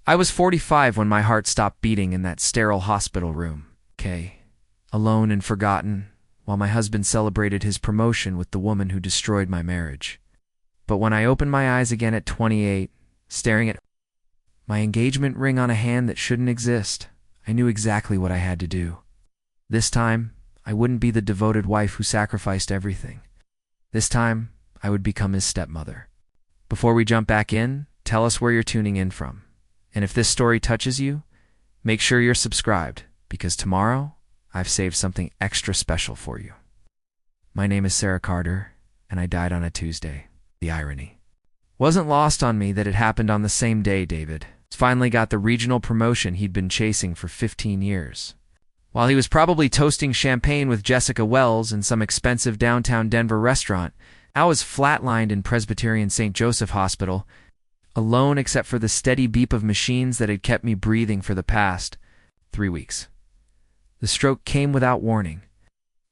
I was 45 when my heart stopped beating in that sterile hospital room, alone and forgotten, while my husband celebrated his promotion with the woman who destroyed my marriage. But when I opened my eyes again at 28, staring at my engagement ring on a hand that shouldn't exist, I knew exactly what I had to do. This time, I wouldn't be the devoted wife who sacrificed everything. This time, I would become his stepmother. Before we jump back in, tell us where you're tuning in from. And if this story touches you, make sure you're subscribed, because tomorrow, I've saved something extra special for you. My name is Sarah Carter, and I died on a Tuesday. The irony wasn't lost on me that it happened on the same day David finally got the regional promotion he'd been chasing for 15 years. While he was probably toasting champagne with Jessica Wells in some expensive downtown Denver restaurant, I was flatlined in Presbyterian Saint Joseph Hospital, alone except for the steady beep of machines that had kept me breathing for the past 3 weeks. The stroke came without warning.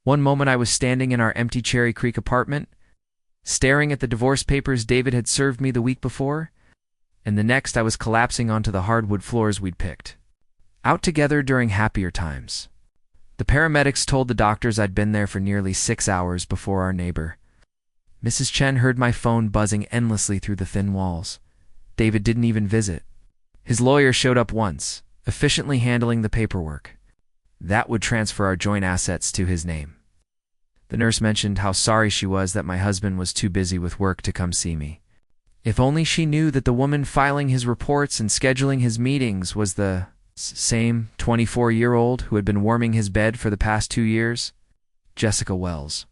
One moment I was standing in our empty Cherry Creek apartment, staring at the divorce papers David had served me the week before, and the next I was collapsing onto the hardwood floors we'd picked out together during happier times. The paramedics told the doctors I'd been there for nearly 6 hours before our neighbor, Mrs. Chen, heard my phone buzzing endlessly through the thin walls. David didn't even visit. His lawyer showed up once, efficiently handling the paperwork. That would transfer our joint assets to his name. The nurse mentioned how sorry she was that my husband was too busy with work to come see me. If only she knew that the woman filing his reports and scheduling his meetings was the same 24-year-old who had been warming his bed for the past 2 years. Jessica Wells.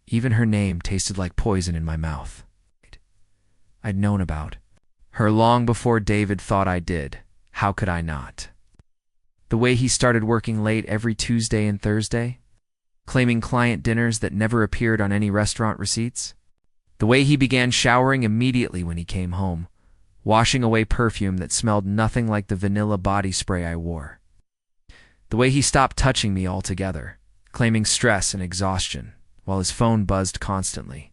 Even her name tasted like poison in my mouth. I'd known about her long before David thought I did. How could I not? The way he started working late every Tuesday and Thursday, claiming client dinners that never appeared on any restaurant receipts. The way he began showering immediately when he came home, washing away perfume that smelled nothing like the vanilla body spray I wore. The way he stopped touching me altogether, claiming stress and exhaustion, while his phone buzzed constantly,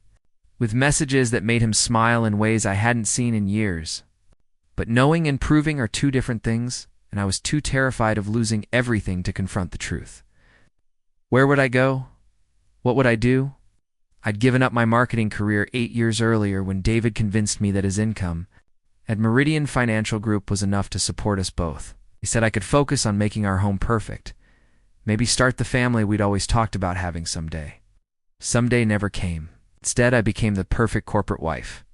with messages that made him smile in ways I hadn't seen in years. But knowing and proving are two different things, and I was too terrified of losing everything to confront the truth. Where would I go? What would I do? I'd given up my marketing career 8 years earlier when David convinced me that his income at Meridian Financial Group was enough to support us both. He said I could focus on making our home perfect, maybe start the family we'd always talked about having someday. Someday never came. Instead, I became the perfect corporate wife.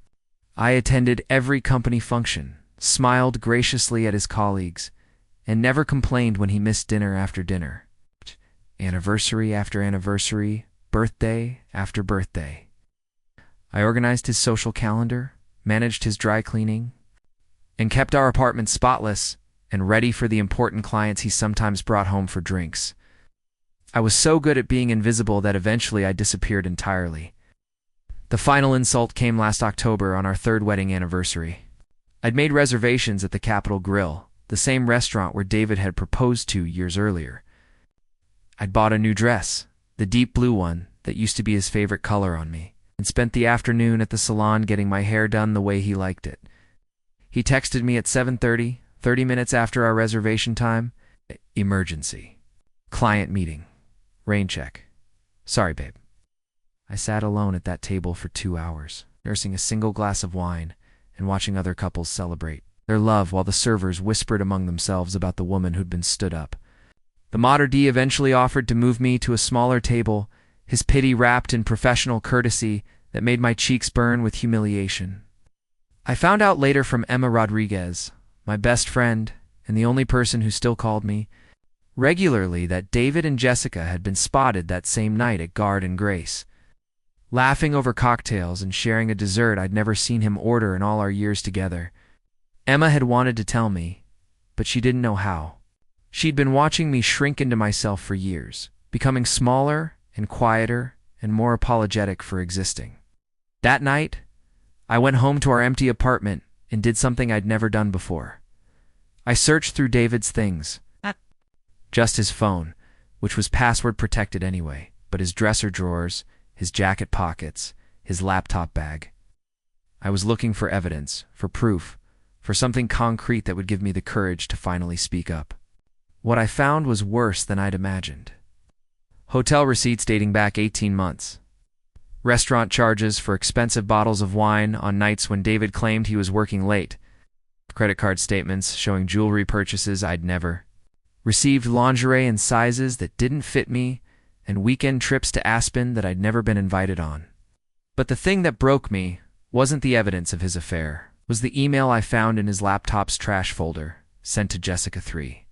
I attended every company function, smiled graciously at his colleagues, and never complained when he missed dinner after dinner. Anniversary after anniversary, birthday after birthday. I organized his social calendar, managed his dry cleaning, and kept our apartment spotless and ready for the important clients he sometimes brought home for drinks. I was so good at being invisible that eventually I disappeared entirely. The final insult came last October on our 3rd wedding anniversary. I'd made reservations at the Capitol Grill, the same restaurant where David had proposed 2 years earlier. I'd bought a new dress, the deep blue one that used to be his favorite color on me, and spent the afternoon at the salon getting my hair done the way he liked it. He texted me at 7:30, 30 minutes after our reservation time. Emergency. Client meeting. Rain check. Sorry, babe. I sat alone at that table for 2 hours, nursing a single glass of wine and watching other couples celebrate their love while the servers whispered among themselves about the woman who'd been stood up. The maître d' eventually offered to move me to a smaller table, his pity wrapped in professional courtesy that made my cheeks burn with humiliation. I found out later from Emma Rodriguez, my best friend and the only person who still called me regularly, that David and Jessica had been spotted that same night at Guard and Grace, laughing over cocktails and sharing a dessert I'd never seen him order in all our years together. Emma had wanted to tell me, but she didn't know how. She'd been watching me shrink into myself for years, becoming smaller and quieter and more apologetic for existing. That night, I went home to our empty apartment and did something I'd never done before. I searched through David's things. Just his phone, which was password protected anyway, but his dresser drawers, his jacket pockets, his laptop bag. I was looking for evidence, for proof, for something concrete that would give me the courage to finally speak up. What I found was worse than I'd imagined. Hotel receipts dating back 18 months. Restaurant charges for expensive bottles of wine on nights when David claimed he was working late. Credit card statements showing jewelry purchases I'd never received, lingerie in sizes that didn't fit me, and weekend trips to Aspen that I'd never been invited on. But the thing that broke me wasn't the evidence of his affair. It was the email I found in his laptop's trash folder, sent to Jessica 3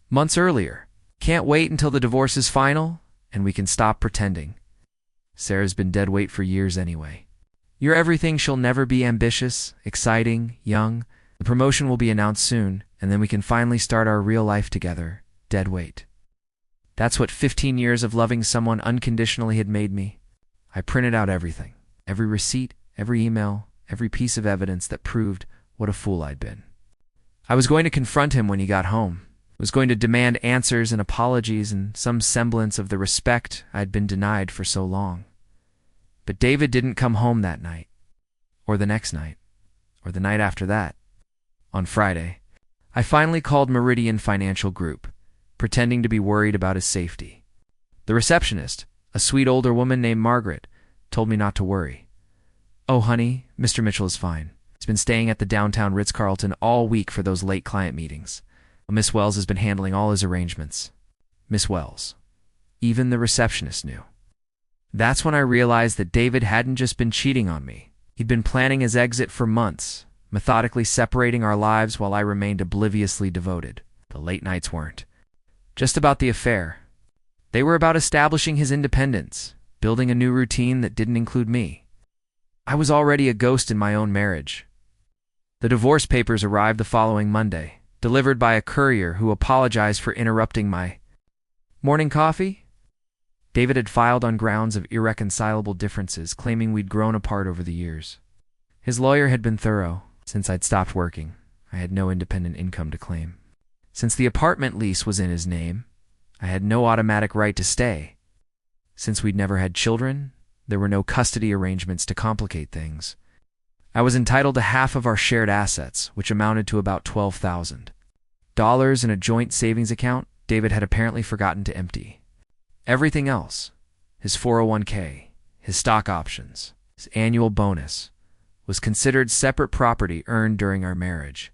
months earlier. Can't wait until the divorce is final, and we can stop pretending. Sarah's been dead weight for years anyway. You're everything she'll never be: ambitious, exciting, young. The promotion will be announced soon, and then we can finally start our real life together. Dead weight. That's what 15 years of loving someone unconditionally had made me. I printed out everything. Every receipt, every email, every piece of evidence that proved what a fool I'd been. I was going to confront him when he got home. I was going to demand answers and apologies and some semblance of the respect I'd been denied for so long. But David didn't come home that night, or the next night, or the night after that. On Friday, I finally called Meridian Financial Group, pretending to be worried about his safety. The receptionist, a sweet older woman named Margaret, told me not to worry. "Oh, honey, Mr. Mitchell is fine. He's been staying at the downtown Ritz-Carlton all week for those late client meetings. Miss Wells has been handling all his arrangements." Miss Wells. Even the receptionist knew. That's when I realized that David hadn't just been cheating on me. He'd been planning his exit for months, methodically separating our lives while I remained obliviously devoted. The late nights weren't just about the affair. They were about establishing his independence, building a new routine that didn't include me. I was already a ghost in my own marriage. The divorce papers arrived the following Monday, delivered by a courier who apologized for interrupting my morning coffee. David had filed on grounds of irreconcilable differences, claiming we'd grown apart over the years. His lawyer had been thorough. Since I'd stopped working, I had no independent income to claim. Since the apartment lease was in his name, I had no automatic right to stay. Since we'd never had children, there were no custody arrangements to complicate things. I was entitled to half of our shared assets, which amounted to about $12,000 in a joint savings account David had apparently forgotten to empty. Everything else, his 401k, his stock options, his annual bonus, was considered separate property earned during our marriage,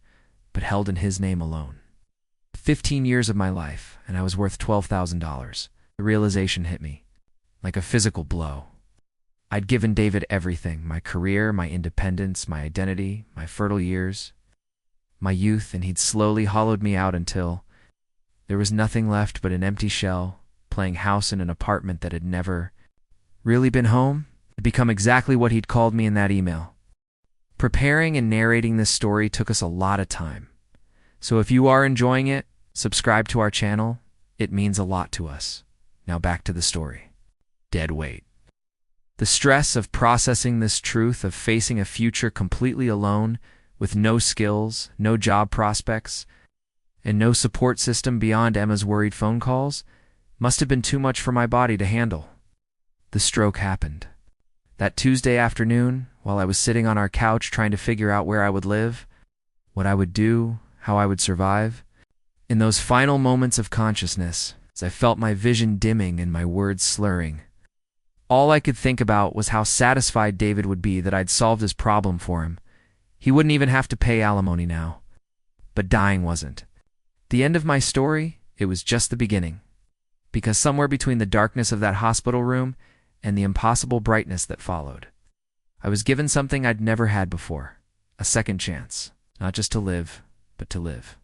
but held in his name alone. 15 years of my life, and I was worth $12,000. The realization hit me like a physical blow. I'd given David everything: my career, my independence, my identity, my fertile years, my youth, and he'd slowly hollowed me out until there was nothing left but an empty shell, playing house in an apartment that had never really been home. It had become exactly what he'd called me in that email. Preparing and narrating this story took us a lot of time. So if you are enjoying it, subscribe to our channel. It means a lot to us. Now back to the story. Dead weight. The stress of processing this truth, of facing a future completely alone, with no skills, no job prospects, and no support system beyond Emma's worried phone calls, must have been too much for my body to handle. The stroke happened. That Tuesday afternoon, while I was sitting on our couch trying to figure out where I would live, what I would do, how I would survive. In those final moments of consciousness, as I felt my vision dimming and my words slurring, all I could think about was how satisfied David would be that I'd solved his problem for him. He wouldn't even have to pay alimony now. But dying wasn't the end of my story. It was just the beginning. Because somewhere between the darkness of that hospital room and the impossible brightness that followed, I was given something I'd never had before: a second chance, not just to live, but to live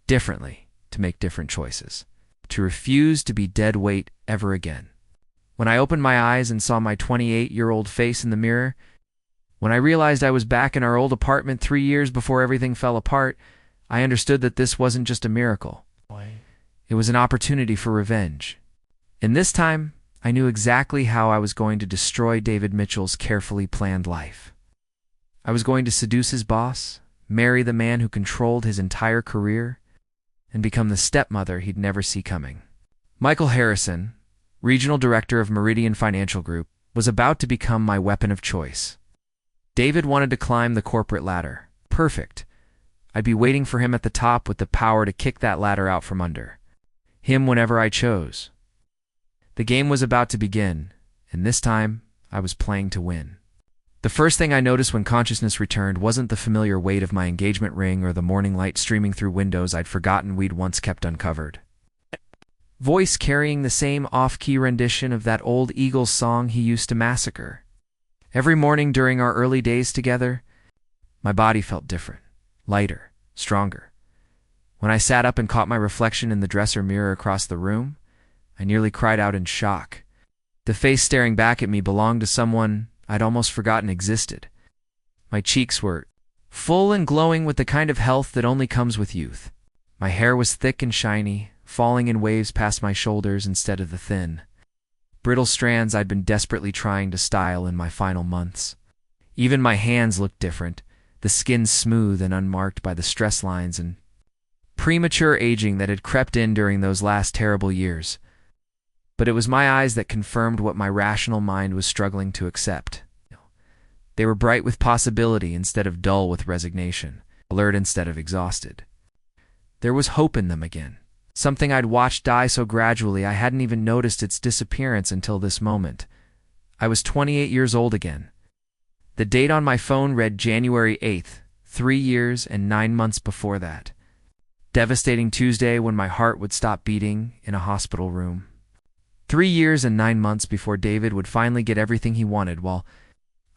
differently, to make different choices, to refuse to be dead weight ever again. When I opened my eyes and saw my 28-year-old face in the mirror, when I realized I was back in our old apartment 3 years before everything fell apart, I understood that this wasn't just a miracle. It was an opportunity for revenge. And this time, I knew exactly how I was going to destroy David Mitchell's carefully planned life. I was going to seduce his boss, marry the man who controlled his entire career, and become the stepmother he'd never see coming. Michael Harrison, regional director of Meridian Financial Group, was about to become my weapon of choice. David wanted to climb the corporate ladder. Perfect. I'd be waiting for him at the top with the power to kick that ladder out from under him whenever I chose. The game was about to begin, and this time I was playing to win. The first thing I noticed when consciousness returned wasn't the familiar weight of my engagement ring or the morning light streaming through windows I'd forgotten we'd once kept uncovered. Voice carrying the same off-key rendition of that old Eagles song he used to massacre. Every morning during our early days together, my body felt different, lighter, stronger. When I sat up and caught my reflection in the dresser mirror across the room, I nearly cried out in shock. The face staring back at me belonged to someone I'd almost forgotten existed. My cheeks were full and glowing with the kind of health that only comes with youth. My hair was thick and shiny, falling in waves past my shoulders instead of the thin, brittle strands I'd been desperately trying to style in my final months. Even my hands looked different, the skin smooth and unmarked by the stress lines and premature aging that had crept in during those last terrible years. But it was my eyes that confirmed what my rational mind was struggling to accept. They were bright with possibility instead of dull with resignation, alert instead of exhausted. There was hope in them again, something I'd watched die so gradually I hadn't even noticed its disappearance until this moment. I was 28 years old again. The date on my phone read January 8th, 3 years and 9 months before that. Devastating Tuesday when my heart would stop beating in a hospital room. 3 years and 9 months before David would finally get everything he wanted, while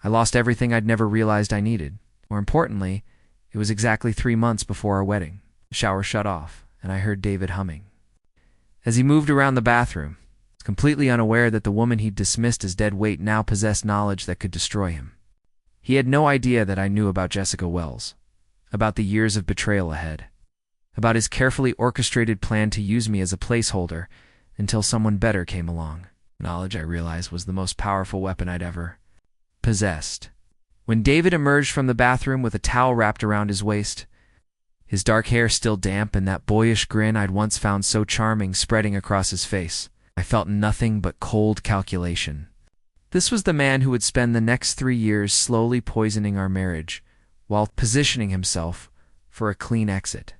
I lost everything I'd never realized I needed. More importantly, it was exactly 3 months before our wedding. The shower shut off, and I heard David humming. As he moved around the bathroom, completely unaware that the woman he'd dismissed as dead weight now possessed knowledge that could destroy him. He had no idea that I knew about Jessica Wells, about the years of betrayal ahead, about his carefully orchestrated plan to use me as a placeholder until someone better came along. Knowledge, I realized, was the most powerful weapon I'd ever possessed. When David emerged from the bathroom with a towel wrapped around his waist, his dark hair still damp and that boyish grin I'd once found so charming spreading across his face, I felt nothing but cold calculation. This was the man who would spend the next 3 years slowly poisoning our marriage, while positioning himself for a clean exit.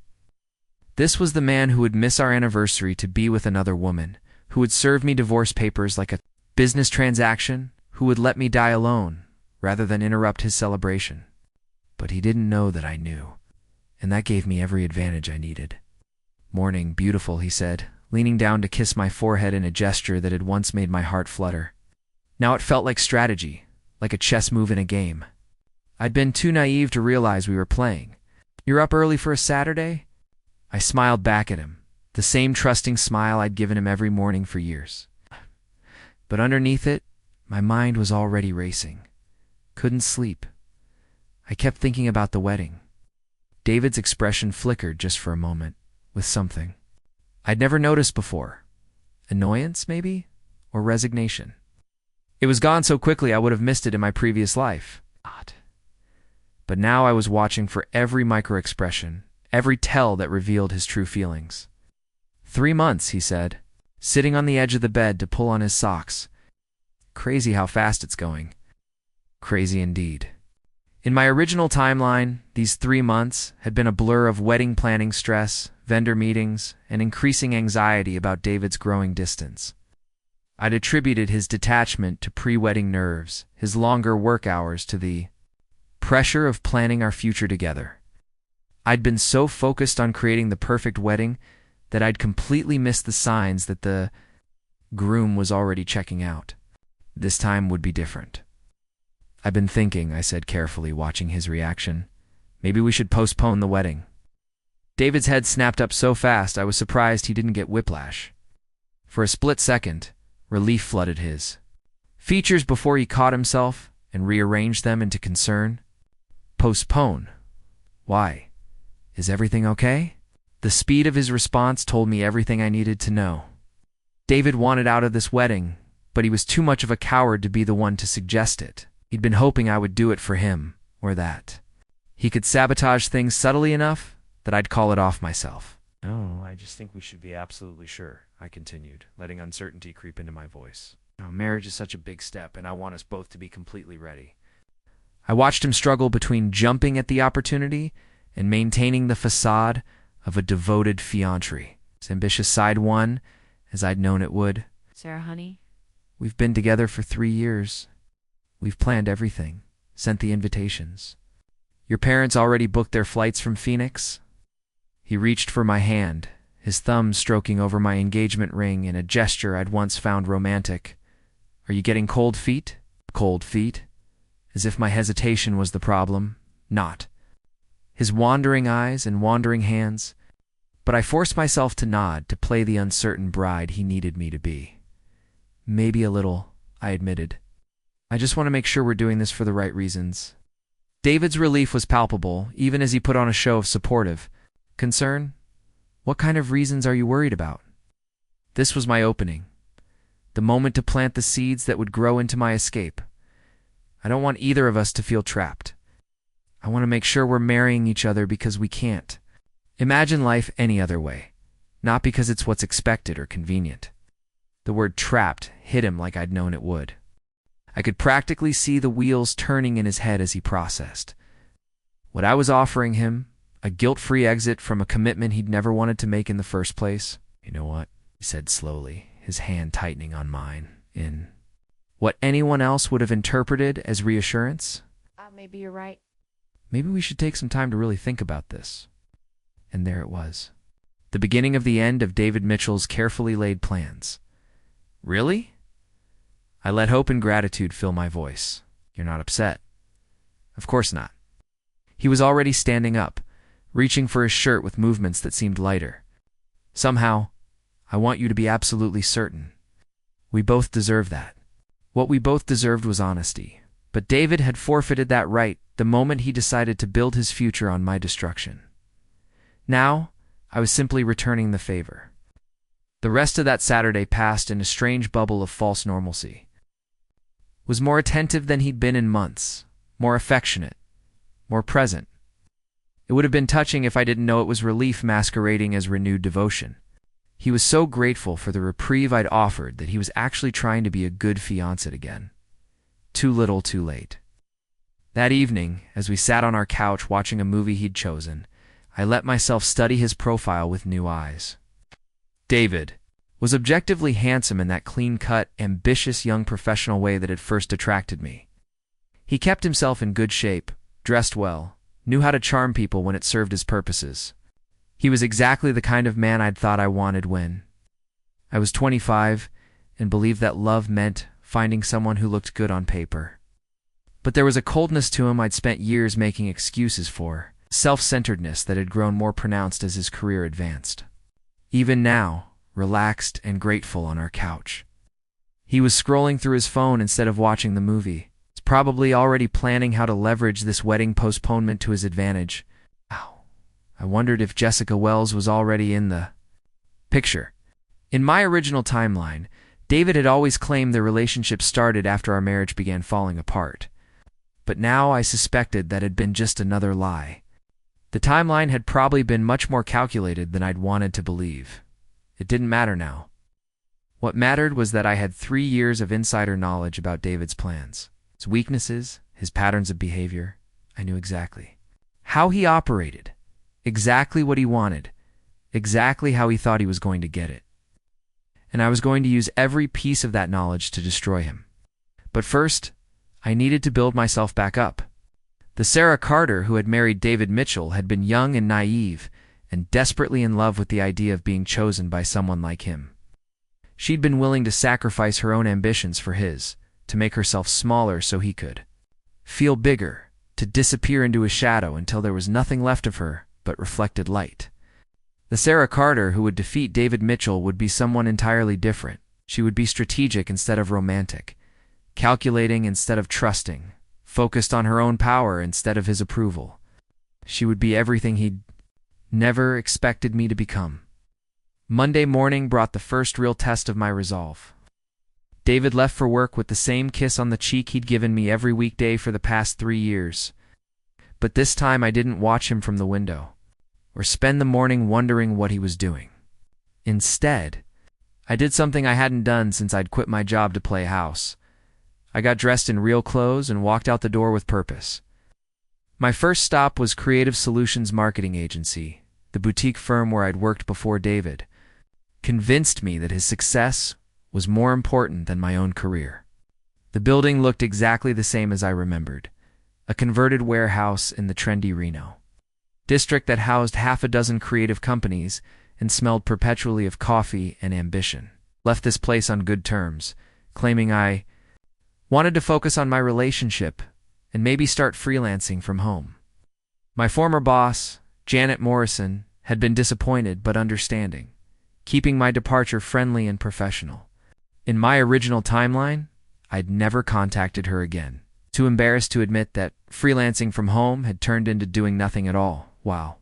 This was the man who would miss our anniversary to be with another woman, who would serve me divorce papers like a business transaction, who would let me die alone rather than interrupt his celebration. But he didn't know that I knew, and that gave me every advantage I needed. "Morning, beautiful," he said, leaning down to kiss my forehead in a gesture that had once made my heart flutter. Now it felt like strategy, like a chess move in a game. I'd been too naive to realize we were playing. "You're up early for a Saturday?" I smiled back at him, the same trusting smile I'd given him every morning for years. But underneath it, my mind was already racing. Couldn't sleep. I kept thinking about the wedding. David's expression flickered just for a moment, with something I'd never noticed before. Annoyance, maybe? Or resignation? It was gone so quickly I would have missed it in my previous life. But now I was watching for every micro-expression, every tell that revealed his true feelings. 3 months, he said, sitting on the edge of the bed to pull on his socks. Crazy how fast it's going. Crazy indeed. In my original timeline, these 3 months had been a blur of wedding planning stress, vendor meetings, and increasing anxiety about David's growing distance. I'd attributed his detachment to pre-wedding nerves, his longer work hours to the pressure of planning our future together. I'd been so focused on creating the perfect wedding that I'd completely missed the signs that the groom was already checking out. This time would be different. "I've been thinking," I said carefully, watching his reaction. "Maybe we should postpone the wedding." David's head snapped up so fast I was surprised he didn't get whiplash. For a split second, relief flooded his features before he caught himself and rearranged them into concern. "Postpone? Why? Is everything okay?" The speed of his response told me everything I needed to know. David wanted out of this wedding, but he was too much of a coward to be the one to suggest it. He'd been hoping I would do it for him, or that he could sabotage things subtly enough that I'd call it off myself. "No, I just think we should be absolutely sure," I continued, letting uncertainty creep into my voice. Marriage is such a big step, and I want us both to be completely ready." I watched him struggle between jumping at the opportunity and maintaining the facade of a devoted fiancé. Its ambitious side won, as I'd known it would. Sarah, honey? We've been together for 3 years. We've planned everything, sent the invitations. Your parents already booked their flights from Phoenix? He reached for my hand, his thumb stroking over my engagement ring in a gesture I'd once found romantic. Are you getting cold feet? Cold feet? As if my hesitation was the problem. Not. His wandering eyes and wandering hands. But I forced myself to nod to play the uncertain bride he needed me to be. Maybe a little, I admitted. I just want to make sure we're doing this for the right reasons. David's relief was palpable, even as he put on a show of supportive concern. What kind of reasons are you worried about? This was my opening. The moment to plant the seeds that would grow into my escape. I don't want either of us to feel trapped. I want to make sure we're marrying each other because we can't. Imagine life any other way, not because it's what's expected or convenient. The word trapped hit him like I'd known it would. I could practically see the wheels turning in his head as he processed. What I was offering him, a guilt-free exit from a commitment he'd never wanted to make in the first place. You know what? He said slowly, his hand tightening on mine, in what anyone else would have interpreted as reassurance. Maybe you're right. Maybe we should take some time to really think about this. And there it was. The beginning of the end of David Mitchell's carefully laid plans. Really? I let hope and gratitude fill my voice. You're not upset? Of course not. He was already standing up, reaching for his shirt with movements that seemed lighter. Somehow, I want you to be absolutely certain. We both deserve that. What we both deserved was honesty. But David had forfeited that right the moment he decided to build his future on my destruction. Now, I was simply returning the favor. The rest of that Saturday passed in a strange bubble of false normalcy. Was more attentive than he'd been in months, more affectionate, more present. It would have been touching if I didn't know it was relief masquerading as renewed devotion. He was so grateful for the reprieve I'd offered that he was actually trying to be a good fiancé again. Too little, too late. That evening, as we sat on our couch watching a movie he'd chosen, I let myself study his profile with new eyes. David was objectively handsome in that clean-cut, ambitious young professional way that had first attracted me. He kept himself in good shape, dressed well, knew how to charm people when it served his purposes. He was exactly the kind of man I'd thought I wanted when I was 25 and believed that love meant finding someone who looked good on paper. But there was a coldness to him I'd spent years making excuses for, self-centeredness that had grown more pronounced as his career advanced. Even now, relaxed and grateful on our couch, he was scrolling through his phone instead of watching the movie. He's probably already planning how to leverage this wedding postponement to his advantage. I wondered if Jessica Wells was already in the picture. In my original timeline, David had always claimed their relationship started after our marriage began falling apart. But now I suspected that had been just another lie. The timeline had probably been much more calculated than I'd wanted to believe. It didn't matter now. What mattered was that I had 3 years of insider knowledge about David's plans. His weaknesses, his patterns of behavior. I knew exactly how he operated. Exactly what he wanted, exactly how he thought he was going to get it. And I was going to use every piece of that knowledge to destroy him. But first, I needed to build myself back up. The Sarah Carter who had married David Mitchell had been young and naive and desperately in love with the idea of being chosen by someone like him. She'd been willing to sacrifice her own ambitions for his, to make herself smaller so he could feel bigger, to disappear into a shadow until there was nothing left of her but reflected light. The Sarah Carter who would defeat David Mitchell would be someone entirely different. She would be strategic instead of romantic, calculating instead of trusting, focused on her own power instead of his approval. She would be everything he'd never expected me to become. Monday morning brought the first real test of my resolve. David left for work with the same kiss on the cheek he'd given me every weekday for the past 3 years. But this time I didn't watch him from the window, or spend the morning wondering what he was doing. Instead, I did something I hadn't done since I'd quit my job to play house. I got dressed in real clothes and walked out the door with purpose. My first stop was Creative Solutions Marketing Agency, the boutique firm where I'd worked before David, convinced me that his success was more important than my own career. The building looked exactly the same as I remembered, a converted warehouse in the trendy Reno district that housed half a dozen creative companies and smelled perpetually of coffee and ambition. Left this place on good terms, claiming I wanted to focus on my relationship and maybe start freelancing from home. My former boss, Janet Morrison, had been disappointed but understanding, keeping my departure friendly and professional. In my original timeline, I'd never contacted her again, too embarrassed to admit that freelancing from home had turned into doing nothing at all. Wow.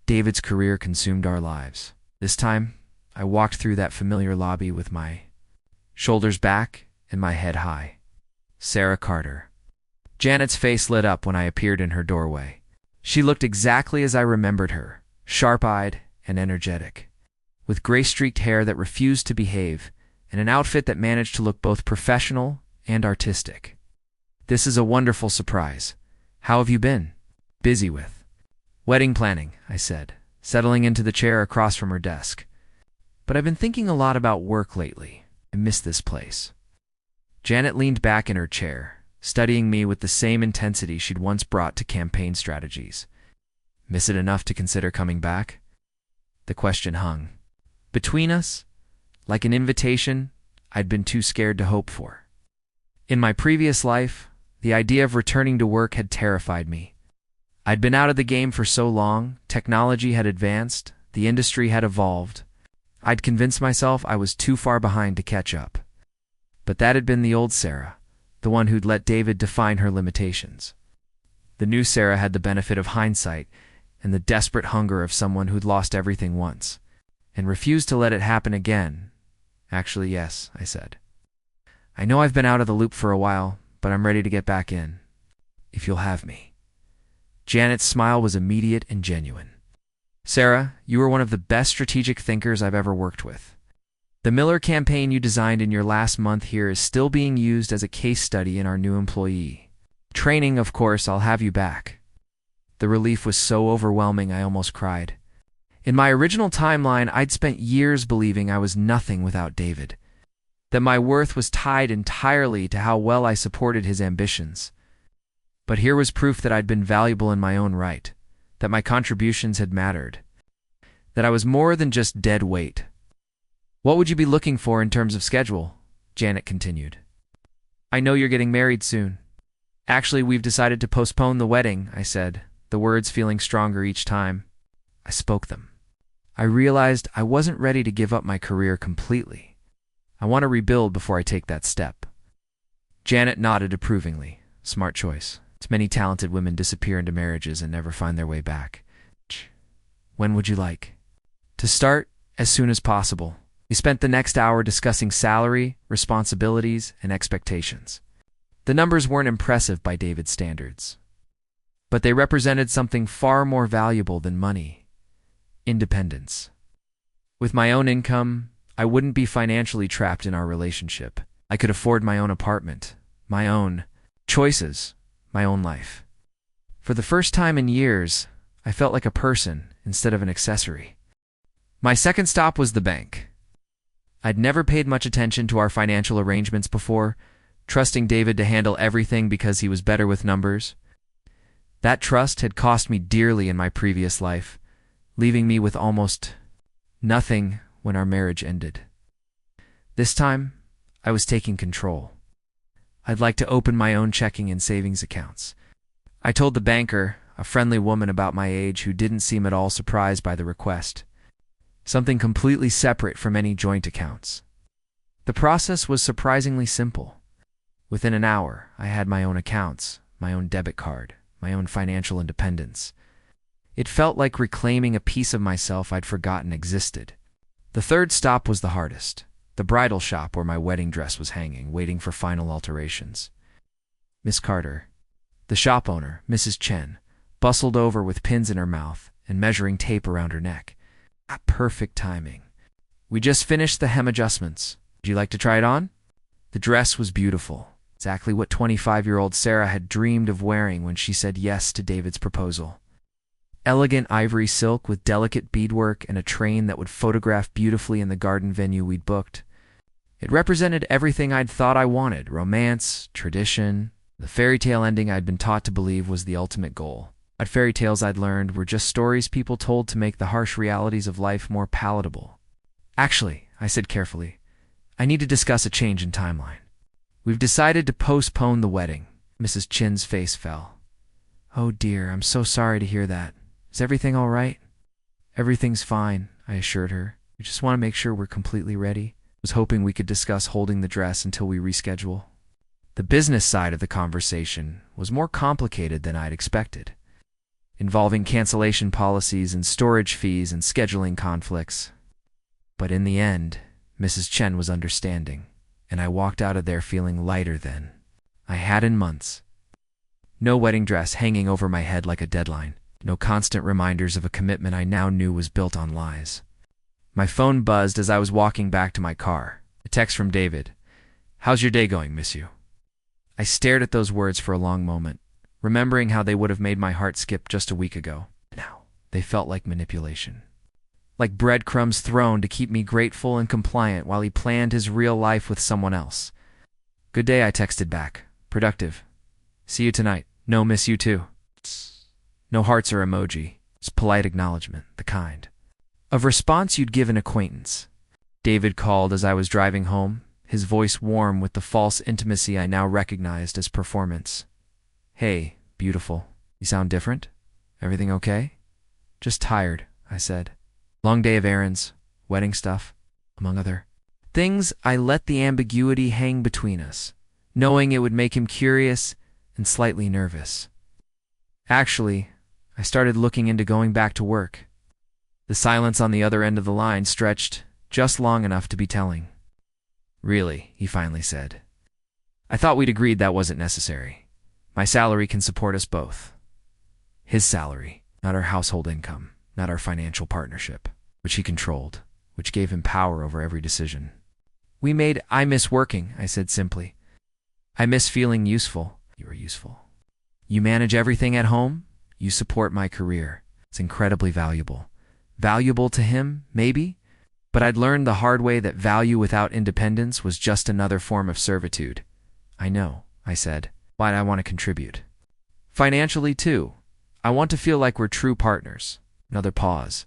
David's career consumed our lives. This time, I walked through that familiar lobby with my shoulders back and my head high. Sarah Carter. Janet's face lit up when I appeared in her doorway. She looked exactly as I remembered her, sharp-eyed and energetic, with gray-streaked hair that refused to behave and an outfit that managed to look both professional and artistic. "This is a wonderful surprise. How have you been?" "Busy with wedding planning," I said, settling into the chair across from her desk. "But I've been thinking a lot about work lately. I miss this place." Janet leaned back in her chair, studying me with the same intensity she'd once brought to campaign strategies. "Miss it enough to consider coming back?" The question hung between us, like an invitation I'd been too scared to hope for. In my previous life, the idea of returning to work had terrified me. I'd been out of the game for so long, technology had advanced, the industry had evolved. I'd convinced myself I was too far behind to catch up. But that had been the old Sarah, the one who'd let David define her limitations. The new Sarah had the benefit of hindsight and the desperate hunger of someone who'd lost everything once and refused to let it happen again. "Actually, yes," I said. "I know I've been out of the loop for a while, but I'm ready to get back in, if you'll have me." Janet's smile was immediate and genuine. "Sarah, you are one of the best strategic thinkers I've ever worked with. The Miller campaign you designed in your last month here is still being used as a case study in our new employee training. Of course, I'll have you back." The relief was so overwhelming I almost cried. In my original timeline, I'd spent years believing I was nothing without David, that my worth was tied entirely to how well I supported his ambitions. But here was proof that I'd been valuable in my own right, that my contributions had mattered, that I was more than just dead weight. "What would you be looking for in terms of schedule?" Janet continued. "I know you're getting married soon." "Actually, we've decided to postpone the wedding," I said, the words feeling stronger each time I spoke them. I realized I wasn't ready to give up my career completely. I want to rebuild before I take that step. Janet nodded approvingly. "Smart choice. Many talented women disappear into marriages and never find their way back." "When would you like?" "To start as soon as possible." We spent the next hour discussing salary, responsibilities, and expectations. The numbers weren't impressive by David's standards, but they represented something far more valuable than money: independence. With my own income, I wouldn't be financially trapped in our relationship. I could afford my own apartment, my own choices, my own life. For the first time in years, I felt like a person instead of an accessory. My second stop was the bank. I'd never paid much attention to our financial arrangements before, trusting David to handle everything because he was better with numbers. That trust had cost me dearly in my previous life, leaving me with almost nothing when our marriage ended. This time, I was taking control. I'd like to open my own checking and savings accounts. I told the banker, a friendly woman about my age who didn't seem at all surprised by the request, something completely separate from any joint accounts. The process was surprisingly simple. Within an hour, I had my own accounts, my own debit card, my own financial independence. It felt like reclaiming a piece of myself I'd forgotten existed. The third stop was the hardest: the bridal shop where my wedding dress was hanging, waiting for final alterations. Miss Carter, the shop owner, Mrs. Chen, bustled over with pins in her mouth and measuring tape around her neck. Perfect timing. "We just finished the hem adjustments. Would you like to try it on?" The dress was beautiful, Exactly what 25-year-old Sarah had dreamed of wearing when she said yes to David's proposal. Elegant ivory silk with delicate beadwork and a train that would photograph beautifully in the garden venue we'd booked. It represented everything I'd thought I wanted: romance, tradition, the fairy tale ending I'd been taught to believe was the ultimate goal. But fairy tales, I'd learned, were just stories people told to make the harsh realities of life more palatable. Actually, I said carefully, I need to discuss a change in timeline. We've decided to postpone the wedding. Mrs. Chin's face fell. Oh dear, I'm so sorry to hear that. Is everything all right? Everything's fine, I assured her. We just want to make sure we're completely ready. I was hoping we could discuss holding the dress until we reschedule. The business side of the conversation was more complicated than I'd expected, involving cancellation policies and storage fees and scheduling conflicts. But in the end, Mrs. Chen was understanding, and I walked out of there feeling lighter than I had in months. No wedding dress hanging over my head like a deadline. No constant reminders of a commitment I now knew was built on lies. My phone buzzed as I was walking back to my car. A text from David. How's your day going, miss you? I stared at those words for a long moment, remembering how they would have made my heart skip just a week ago. Now, they felt like manipulation. Like breadcrumbs thrown to keep me grateful and compliant while he planned his real life with someone else. Good day, I texted back. Productive. See you tonight. No, miss you too. No hearts or emoji. Just polite acknowledgement, the kind of response you'd give an acquaintance. David called as I was driving home, his voice warm with the false intimacy I now recognized as performance. Hey, beautiful. You sound different? Everything okay? Just tired, I said. Long day of errands, wedding stuff, among other things. I let the ambiguity hang between us, knowing it would make him curious and slightly nervous. Actually, I started looking into going back to work. The silence on the other end of the line stretched just long enough to be telling. Really, he finally said. I thought we'd agreed that wasn't necessary. My salary can support us both. His salary, not our household income, not our financial partnership, which he controlled, which gave him power over every decision. I miss working, I said simply. I miss feeling useful. You are useful. You manage everything at home. You support my career. It's incredibly valuable. Valuable to him, maybe, but I'd learned the hard way that value without independence was just another form of servitude. I know, I said, but I want to contribute. Financially, too. I want to feel like we're true partners. Another pause.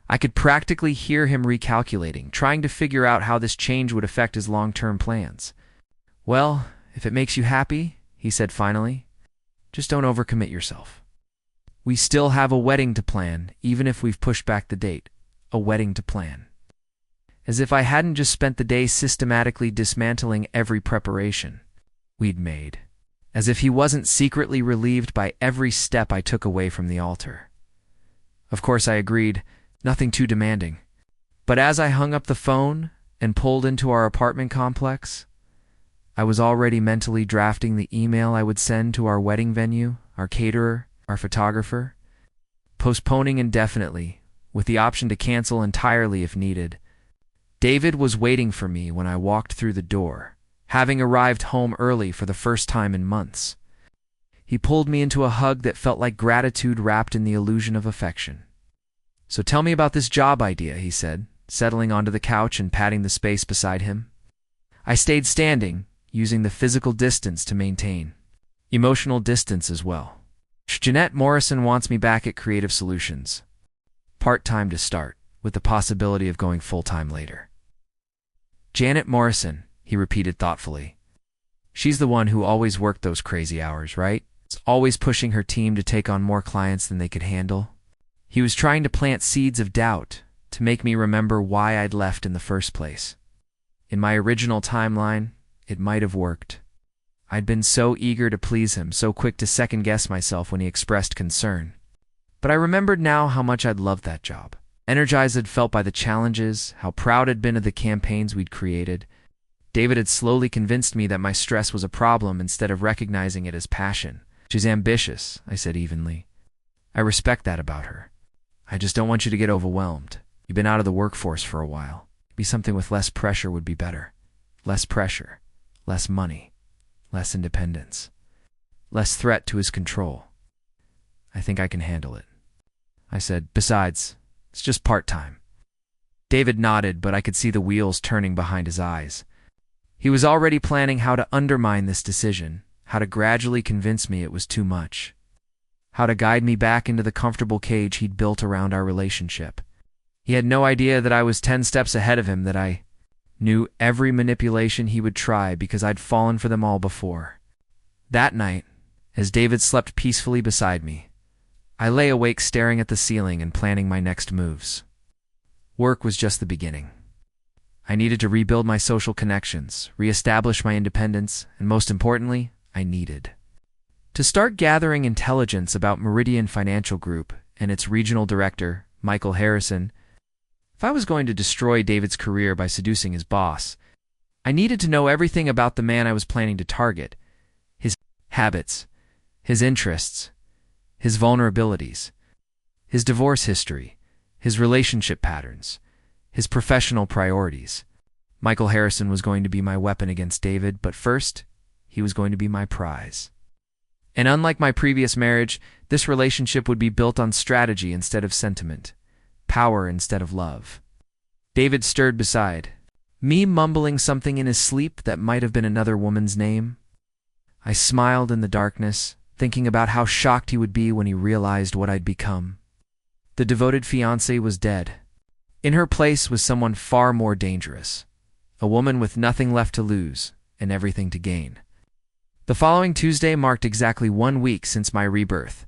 I could practically hear him recalculating, trying to figure out how this change would affect his long-term plans. Well, if it makes you happy, he said finally, just don't overcommit yourself. We still have a wedding to plan, even if we've pushed back the date. A wedding to plan. As if I hadn't just spent the day systematically dismantling every preparation we'd made. As if he wasn't secretly relieved by every step I took away from the altar. Of course I agreed, nothing too demanding. But as I hung up the phone and pulled into our apartment complex, I was already mentally drafting the email I would send to our wedding venue, our caterer, our photographer, postponing indefinitely, with the option to cancel entirely if needed. David was waiting for me when I walked through the door, having arrived home early for the first time in months. He pulled me into a hug that felt like gratitude wrapped in the illusion of affection. So tell me about this job idea, he said, settling onto the couch and patting the space beside him. I stayed standing, using the physical distance to maintain emotional distance as well. Jeanette Morrison wants me back at Creative Solutions. Part-time to start, with the possibility of going full-time later. Janet Morrison, he repeated thoughtfully. She's the one who always worked those crazy hours, right? It's always pushing her team to take on more clients than they could handle. He was trying to plant seeds of doubt, to make me remember why I'd left in the first place. In my original timeline, it might have worked. I'd been so eager to please him, so quick to second-guess myself when he expressed concern. But I remembered now how much I'd loved that job. Energized I'd felt by the challenges, how proud I'd been of the campaigns we'd created. David had slowly convinced me that my stress was a problem instead of recognizing it as passion. She's ambitious, I said evenly. I respect that about her. I just don't want you to get overwhelmed. You've been out of the workforce for a while. Maybe something with less pressure would be better. Less pressure. Less money. less independence, less threat to his control. I think I can handle it, I said. Besides, it's just part-time. David nodded, but I could see the wheels turning behind his eyes. He was already planning how to undermine this decision, how to gradually convince me it was too much, how to guide me back into the comfortable cage he'd built around our relationship. He had no idea that I was 10 steps ahead of him, that I knew every manipulation he would try because I'd fallen for them all before. That night, as David slept peacefully beside me, I lay awake staring at the ceiling and planning my next moves. Work was just the beginning. I needed to rebuild my social connections, reestablish my independence, and most importantly, I needed to start gathering intelligence about Meridian Financial Group and its regional director, Michael Harrison. If I was going to destroy David's career by seducing his boss, I needed to know everything about the man I was planning to target: his habits, his interests, his vulnerabilities, his divorce history, his relationship patterns, his professional priorities. Michael Harrison was going to be my weapon against David, but first, he was going to be my prize. And unlike my previous marriage, this relationship would be built on strategy instead of sentiment, power instead of love. David stirred beside me, mumbling something in his sleep that might have been another woman's name. I smiled in the darkness, thinking about how shocked he would be when he realized what I'd become. The devoted fiancée was dead. In her place was someone far more dangerous, a woman with nothing left to lose and everything to gain. The following Tuesday marked exactly 1 week since my rebirth,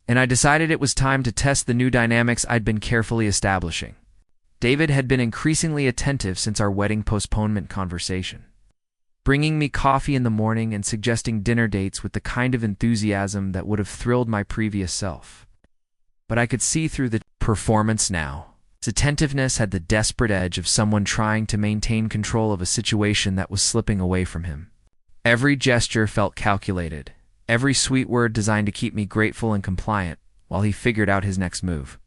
and I decided it was time to test the new dynamics I'd been carefully establishing. David had been increasingly attentive since our wedding postponement conversation, bringing me coffee in the morning and suggesting dinner dates with the kind of enthusiasm that would have thrilled my previous self. But I could see through the performance now. His attentiveness had the desperate edge of someone trying to maintain control of a situation that was slipping away from him. Every gesture felt calculated, every sweet word designed to keep me grateful and compliant while he figured out his next move.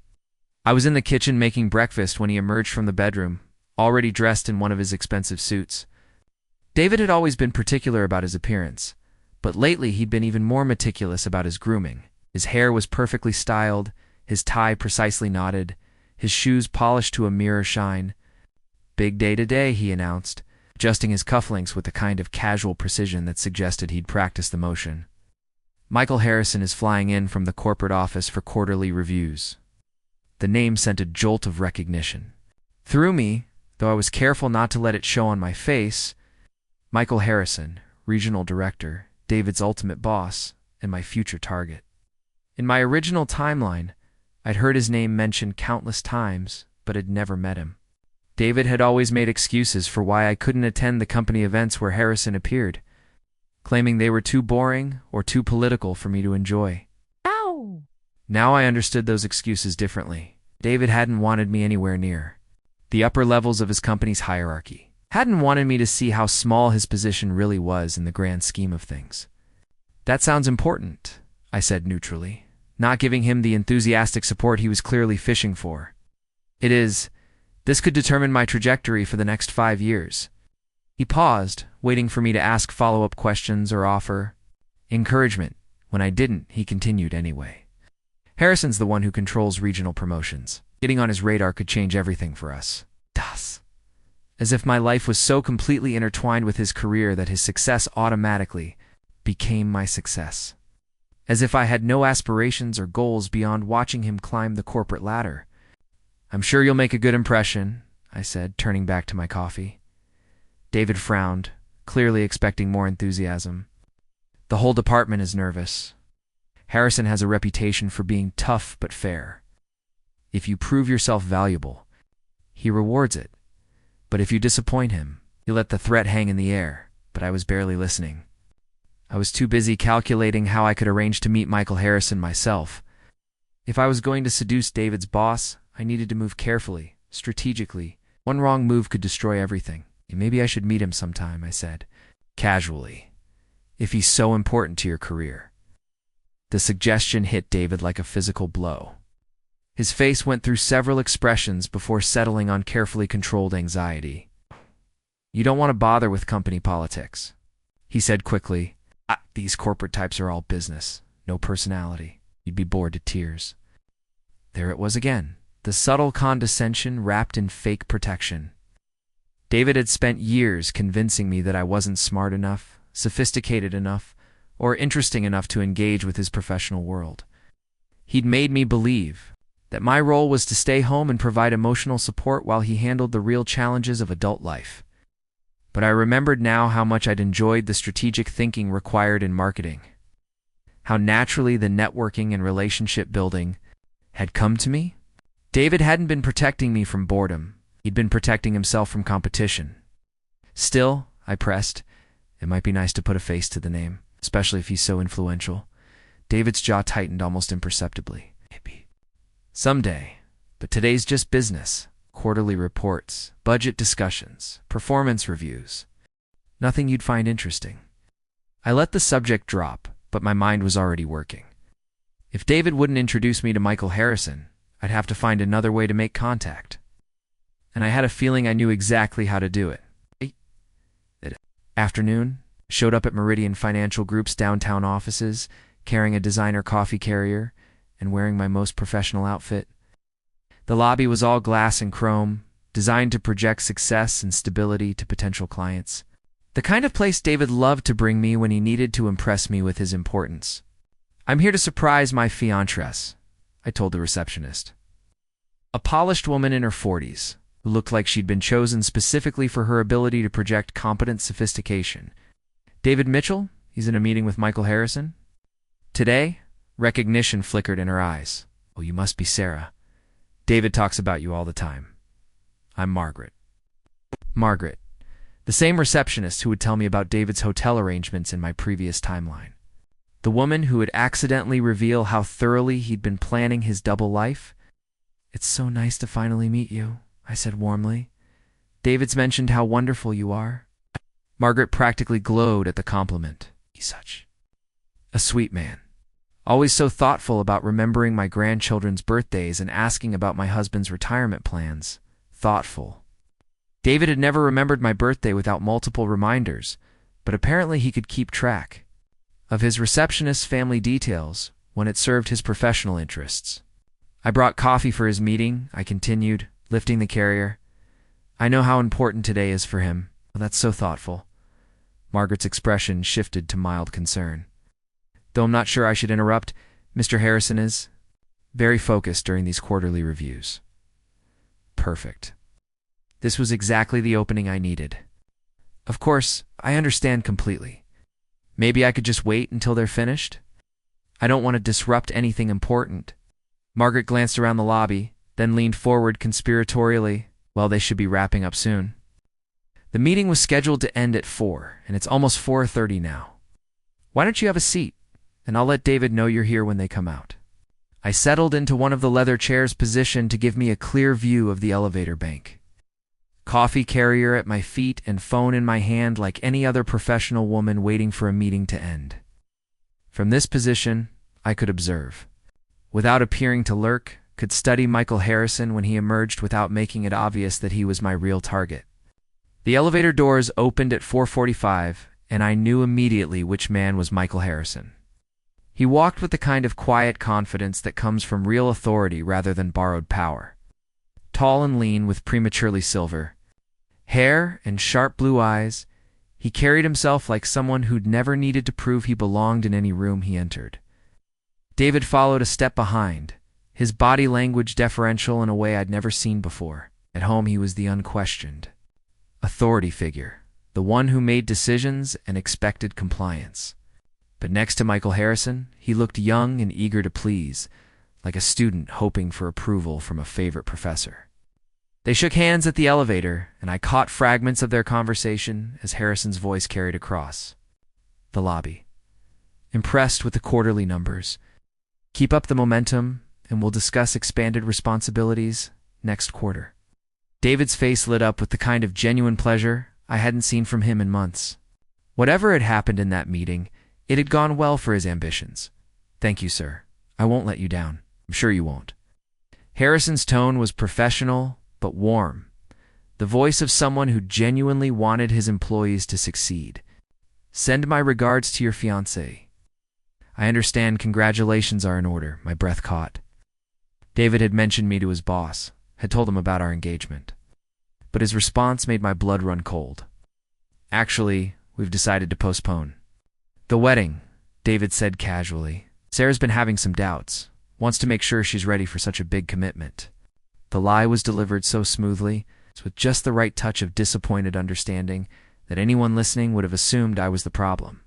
I was in the kitchen making breakfast when he emerged from the bedroom, already dressed in one of his expensive suits. David had always been particular about his appearance, but lately he'd been even more meticulous about his grooming. His hair was perfectly styled, his tie precisely knotted, his shoes polished to a mirror shine. "Big day today," he announced, adjusting his cufflinks with a kind of casual precision that suggested he'd practiced the motion. "Michael Harrison is flying in from the corporate office for quarterly reviews." The name sent a jolt of recognition through me, though I was careful not to let it show on my face. Michael Harrison, regional director, David's ultimate boss, and my future target. In my original timeline, I'd heard his name mentioned countless times, but had never met him. David had always made excuses for why I couldn't attend the company events where Harrison appeared, claiming they were too boring or too political for me to enjoy. Ow! Now I understood those excuses differently. David hadn't wanted me anywhere near the upper levels of his company's hierarchy, hadn't wanted me to see how small his position really was in the grand scheme of things. "That sounds important," I said neutrally, not giving him the enthusiastic support he was clearly fishing for. "It is. This could determine my trajectory for the next 5 years." He paused, waiting for me to ask follow-up questions or offer encouragement. When I didn't, he continued anyway. "Harrison's the one who controls regional promotions. Getting on his radar could change everything for us." Das. As if my life was so completely intertwined with his career that his success automatically became my success. As if I had no aspirations or goals beyond watching him climb the corporate ladder. "I'm sure you'll make a good impression," I said, turning back to my coffee. David frowned, clearly expecting more enthusiasm. "The whole department is nervous. Harrison has a reputation for being tough but fair. If you prove yourself valuable, he rewards it. But if you disappoint him, you let the threat hang in the air." But I was barely listening. I was too busy calculating how I could arrange to meet Michael Harrison myself. If I was going to seduce David's boss, I needed to move carefully, strategically. One wrong move could destroy everything. "Maybe I should meet him sometime," I said, casually, "if he's so important to your career." The suggestion hit David like a physical blow. His face went through several expressions before settling on carefully controlled anxiety. "You don't want to bother with company politics. he said quickly. These corporate types are all business, no personality. You'd be bored to tears. There it was again, the subtle condescension wrapped in fake protection. David had spent years convincing me that I wasn't smart enough, sophisticated enough, or interesting enough to engage with his professional world. He'd made me believe that my role was to stay home and provide emotional support while he handled the real challenges of adult life. But I remembered now how much I'd enjoyed the strategic thinking required in marketing, how naturally the networking and relationship building had come to me. David hadn't been protecting me from boredom. He'd been protecting himself from competition. Still, I pressed, it might be nice to put a face to the name, especially if he's so influential. David's jaw tightened almost imperceptibly. Maybe someday, but today's just business. Quarterly reports, budget discussions, performance reviews. Nothing you'd find interesting. I let the subject drop, but my mind was already working. If David wouldn't introduce me to Michael Harrison, I'd have to find another way to make contact. And I had a feeling I knew exactly how to do it. That afternoon, showed up at Meridian Financial Group's downtown offices, carrying a designer coffee carrier and wearing my most professional outfit. The lobby was all glass and chrome, designed to project success and stability to potential clients. The kind of place David loved to bring me when he needed to impress me with his importance. "I'm here to surprise my fiancée," I told the receptionist. A polished woman in her 40s, who looked like she'd been chosen specifically for her ability to project competent sophistication. "David Mitchell? He's in a meeting with Michael Harrison?" Today, recognition flickered in her eyes. "Oh, you must be Sarah. David talks about you all the time. I'm Margaret." Margaret, the same receptionist who would tell me about David's hotel arrangements in my previous timeline. The woman who would accidentally reveal how thoroughly he'd been planning his double life. "It's so nice to finally meet you," I said warmly. "David's mentioned how wonderful you are." Margaret practically glowed at the compliment. "He's such a sweet man. Always so thoughtful about remembering my grandchildren's birthdays and asking about my husband's retirement plans. Thoughtful." David had never remembered my birthday without multiple reminders, but apparently he could keep track of his receptionist's family details when it served his professional interests. "I brought coffee for his meeting," I continued, lifting the carrier. "I know how important today is for him." "Oh, that's so thoughtful." Margaret's expression shifted to mild concern. "Though I'm not sure I should interrupt, Mr. Harrison is very focused during these quarterly reviews." Perfect. This was exactly the opening I needed. "Of course, I understand completely. Maybe I could just wait until they're finished? I don't want to disrupt anything important." Margaret glanced around the lobby, then leaned forward conspiratorially. "Well, they should be wrapping up soon." The meeting was scheduled to end at 4, and it's almost 4:30 now. "Why don't you have a seat? And I'll let David know you're here when they come out." I settled into one of the leather chairs positioned to give me a clear view of the elevator bank. Coffee carrier at my feet and phone in my hand like any other professional woman waiting for a meeting to end. From this position, I could observe. Without appearing to lurk, could study Michael Harrison when he emerged without making it obvious that he was my real target. The elevator doors opened at 4:45, and I knew immediately which man was Michael Harrison. He walked with the kind of quiet confidence that comes from real authority rather than borrowed power. Tall and lean with prematurely silver hair and sharp blue eyes, he carried himself like someone who'd never needed to prove he belonged in any room he entered. David followed a step behind, his body language deferential in a way I'd never seen before. At home he was the unquestioned authority figure, the one who made decisions and expected compliance. But next to Michael Harrison, he looked young and eager to please, like a student hoping for approval from a favorite professor. They shook hands at the elevator, and I caught fragments of their conversation as Harrison's voice carried across the lobby. "Impressed with the quarterly numbers. Keep up the momentum, and we'll discuss expanded responsibilities next quarter." David's face lit up with the kind of genuine pleasure I hadn't seen from him in months. Whatever had happened in that meeting, it had gone well for his ambitions. "Thank you, sir. I won't let you down. I'm sure you won't." Harrison's tone was professional, but warm. The voice of someone who genuinely wanted his employees to succeed. Send my regards to your fiancée. I understand congratulations are in order, my breath caught. David had mentioned me to his boss, had told him about our engagement. But his response made my blood run cold. Actually, we've decided to postpone. The wedding, David said casually. Sarah's been having some doubts, wants to make sure she's ready for such a big commitment. The lie was delivered so smoothly, with just the right touch of disappointed understanding, that anyone listening would have assumed I was the problem.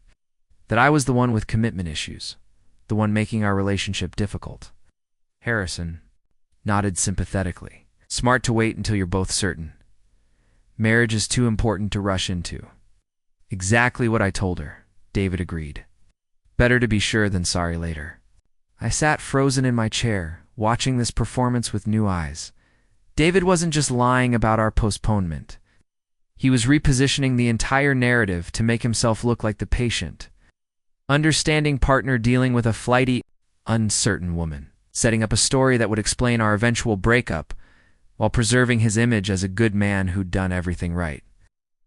That I was the one with commitment issues, the one making our relationship difficult. Harrison nodded sympathetically. Smart to wait until you're both certain. Marriage is too important to rush into. Exactly what I told her, David agreed. Better to be sure than sorry later. I sat frozen in my chair, watching this performance with new eyes. David wasn't just lying about our postponement. He was repositioning the entire narrative to make himself look like the patient, understanding partner dealing with a flighty, uncertain woman, setting up a story that would explain our eventual breakup while preserving his image as a good man who'd done everything right.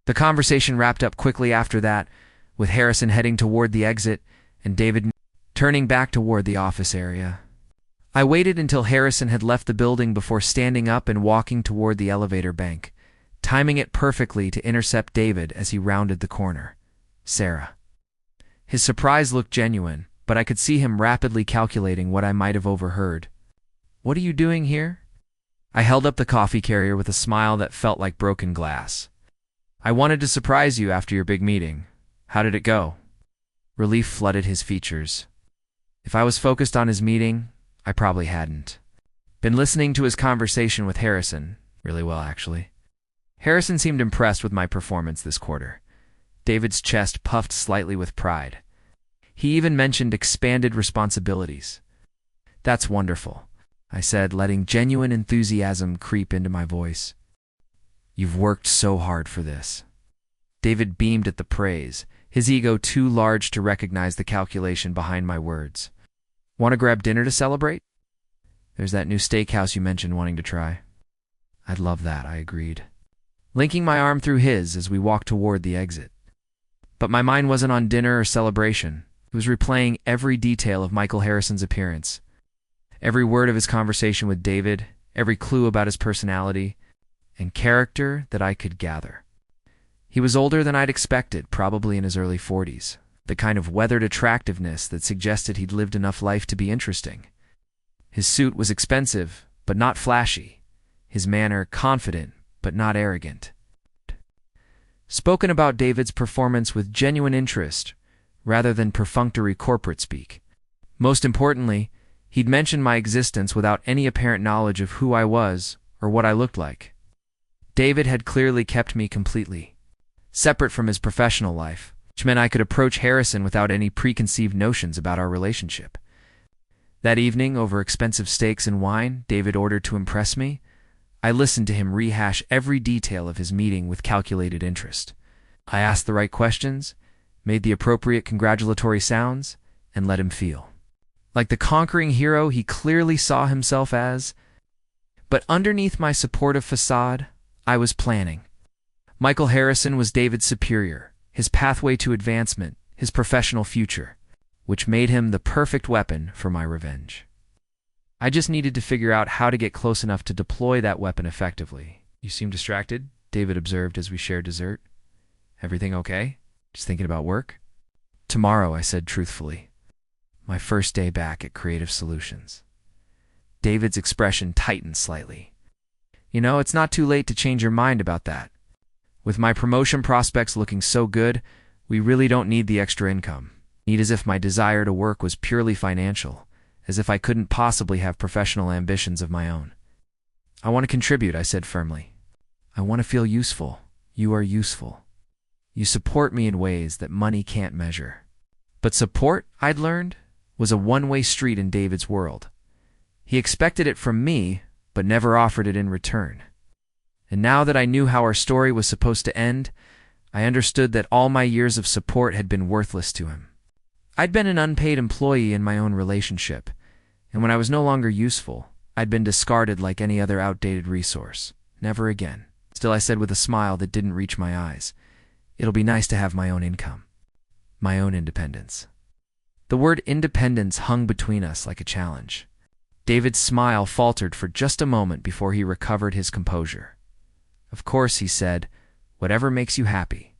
The conversation wrapped up quickly after that, with Harrison heading toward the exit and David turning back toward the office area. I waited until Harrison had left the building before standing up and walking toward the elevator bank, timing it perfectly to intercept David as he rounded the corner. Sarah. His surprise looked genuine, but I could see him rapidly calculating what I might have overheard. "What are you doing here?" I held up the coffee carrier with a smile that felt like broken glass. "I wanted to surprise you after your big meeting. How did it go?" Relief flooded his features. If I was focused on his meeting, I probably hadn't. Been listening to his conversation with Harrison, really well actually. Harrison seemed impressed with my performance this quarter. David's chest puffed slightly with pride. He even mentioned expanded responsibilities. "That's wonderful," I said, letting genuine enthusiasm creep into my voice. "You've worked so hard for this." David beamed at the praise, his ego too large to recognize the calculation behind my words. "Want to grab dinner to celebrate? There's that new steakhouse you mentioned wanting to try." "I'd love that," I agreed, linking my arm through his as we walked toward the exit. But my mind wasn't on dinner or celebration. It was replaying every detail of Michael Harrison's appearance, every word of his conversation with David, every clue about his personality and character that I could gather. He was older than I'd expected, probably in his early 40s, the kind of weathered attractiveness that suggested he'd lived enough life to be interesting. His suit was expensive, but not flashy. His manner confident, but not arrogant. Spoken about David's performance with genuine interest, rather than perfunctory corporate speak. Most importantly, he'd mentioned my existence without any apparent knowledge of who I was or what I looked like. David had clearly kept me completely separate from his professional life, which meant I could approach Harrison without any preconceived notions about our relationship. That evening, over expensive steaks and wine David ordered to impress me, I listened to him rehash every detail of his meeting with calculated interest. I asked the right questions, made the appropriate congratulatory sounds, and let him feel like the conquering hero he clearly saw himself as. But underneath my supportive facade, I was planning. Michael Harrison was David's superior, his pathway to advancement, his professional future, which made him the perfect weapon for my revenge. I just needed to figure out how to get close enough to deploy that weapon effectively. "You seem distracted," David observed as we shared dessert. "Everything okay? Just thinking about work?" "Tomorrow," I said truthfully. "My first day back at Creative Solutions." David's expression tightened slightly. "You know, it's not too late to change your mind about that. With my promotion prospects looking so good, we really don't need the extra income. Need as if my desire to work was purely financial, as if I couldn't possibly have professional ambitions of my own." "I want to contribute," I said firmly. "I want to feel useful. You are useful. You support me in ways that money can't measure." But support, I'd learned, was a one-way street in David's world. He expected it from me, but never offered it in return. And now that I knew how our story was supposed to end, I understood that all my years of support had been worthless to him. I'd been an unpaid employee in my own relationship, and when I was no longer useful, I'd been discarded like any other outdated resource. Never again. Still, I said with a smile that didn't reach my eyes, "It'll be nice to have my own income." my own independence. The word independence hung between us like a challenge. David's smile faltered for just a moment before he recovered his composure. "Of course," he said, "whatever makes you happy."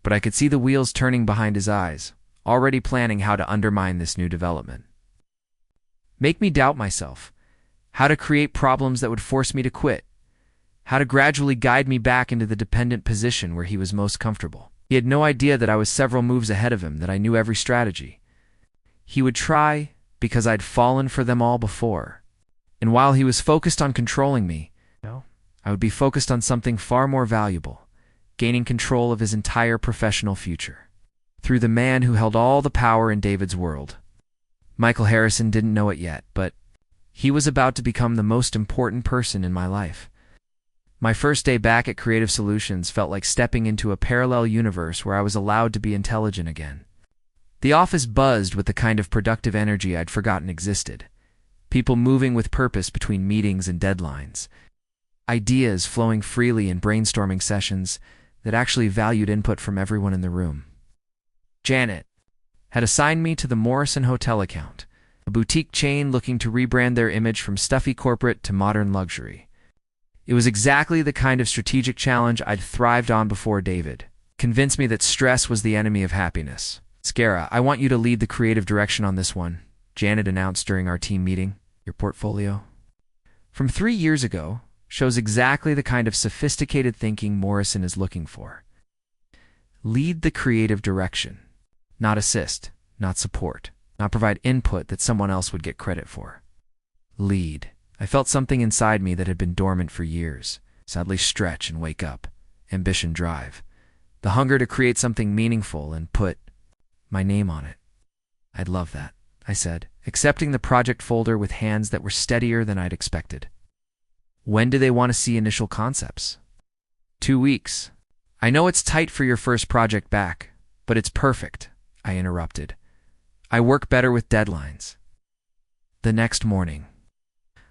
But I could see the wheels turning behind his eyes, already planning how to undermine this new development. Make me doubt myself, how to create problems that would force me to quit, how to gradually guide me back into the dependent position where he was most comfortable. He had no idea that I was several moves ahead of him, that I knew every strategy. He would try because I'd fallen for them all before. And while he was focused on controlling me, I would be focused on something far more valuable, gaining control of his entire professional future. Through the man who held all the power in David's world. Michael Harrison didn't know it yet, but he was about to become the most important person in my life. My first day back at Creative Solutions felt like stepping into a parallel universe where I was allowed to be intelligent again. The office buzzed with the kind of productive energy I'd forgotten existed. People moving with purpose between meetings and deadlines. Ideas flowing freely in brainstorming sessions that actually valued input from everyone in the room. Janet had assigned me to the Morrison Hotel account, a boutique chain looking to rebrand their image from stuffy corporate to modern luxury. It was exactly the kind of strategic challenge I'd thrived on before David convinced me that stress was the enemy of happiness. "Scara, I want you to lead the creative direction on this one," Janet announced during our team meeting. "Your portfolio from 3 years ago shows exactly the kind of sophisticated thinking Morrison is looking for. Lead the creative direction, not assist, not support, not provide input that someone else would get credit for. Lead." I felt something inside me that had been dormant for years sadly stretch and wake up. Ambition drive. The hunger to create something meaningful and put my name on it. "I'd love that," I said, accepting the project folder with hands that were steadier than I'd expected. "When do they want to see initial concepts?" 2 weeks. "I know it's tight for your first project back, but it's perfect," I interrupted. "I work better with deadlines." The next morning,